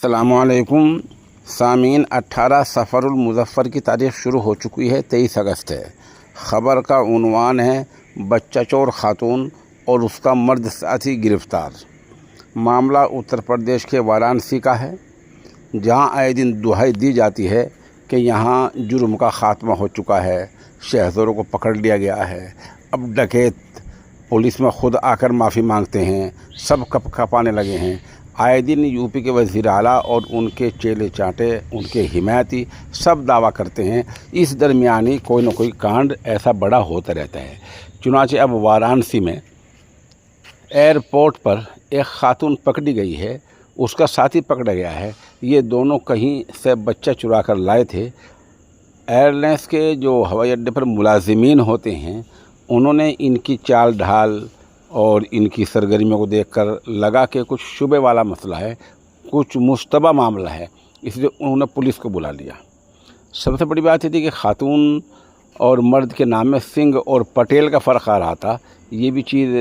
अस्सलामुअलैकुम सामीन 18 सफ़रुल मुज़फ़्फ़र की तारीख़ शुरू हो चुकी है। 23 अगस्त है। ख़बर का उन्वान है बच्चा चोर खातून और उसका मर्द साथी गिरफ़्तार। मामला उत्तर प्रदेश के वाराणसी का है, जहां आए दिन दुहाई दी जाती है कि यहां जुर्म का ख़ात्मा हो चुका है, शहज़ोरों को पकड़ लिया गया है। अब डकैत पुलिस में ख़ुद आकर माफ़ी मांगते हैं, सब कप कपाने लगे हैं। आए दिन यूपी के वज़ीर आला और उनके चेले चाटे, उनके हिमायती सब दावा करते हैं। इस दरमियान ही कोई न कोई कांड ऐसा बड़ा होता रहता है। चुनाचे अब वाराणसी में एयरपोर्ट पर एक खातून पकड़ी गई है, उसका साथी पकड़ा गया है। ये दोनों कहीं से बच्चा चुरा कर लाए थे। एयरलाइंस के जो हवाई अड्डे पर मुलाजिमीन होते हैं, उन्होंने इनकी चाल ढाल और इनकी सरगर्मियों को देखकर लगा कि कुछ शुबे वाला मसला है, कुछ मुश्तबा मामला है, इसलिए उन्होंने पुलिस को बुला लिया। सबसे बड़ी बात ये थी कि खातून और मर्द के नाम में सिंह और पटेल का फ़र्क आ रहा था। ये भी चीज़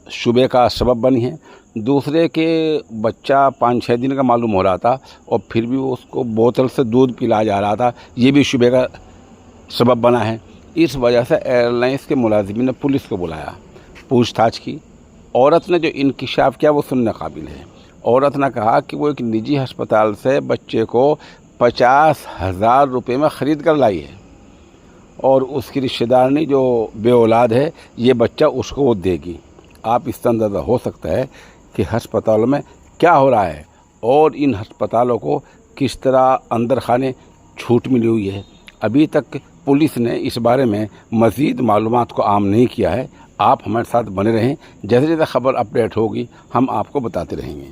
शुबे का सबब बनी है। दूसरे के बच्चा 5-6 दिन का मालूम हो रहा था और फिर भी उसको बोतल से दूध पिलाया जा रहा था, ये भी शुबे का सबब बना है। इस वजह से एयरलाइंस के मुलाजिमीन ने पुलिस को बुलाया, पूछताछ की। औरत ने जो इंकिशाफ किया वो सुनने काबिल है। औरत ने कहा कि वो एक निजी अस्पताल से बच्चे को 50,000 रुपये में ख़रीद कर लाई है और उसकी रिश्तेदारनी जो बे औलाद है, ये बच्चा उसको वो देगी। आप इससे अंदाज़ा हो सकता है कि अस्पतालों में क्या हो रहा है और इन अस्पतालों को किस तरह अंदर खाने छूट मिली हुई है। अभी तक पुलिस ने इस बारे में मज़ीद मालूमात को आम नहीं किया है। आप हमारे साथ बने रहें, जैसे जैसे ख़बर अपडेट होगी हम आपको बताते रहेंगे।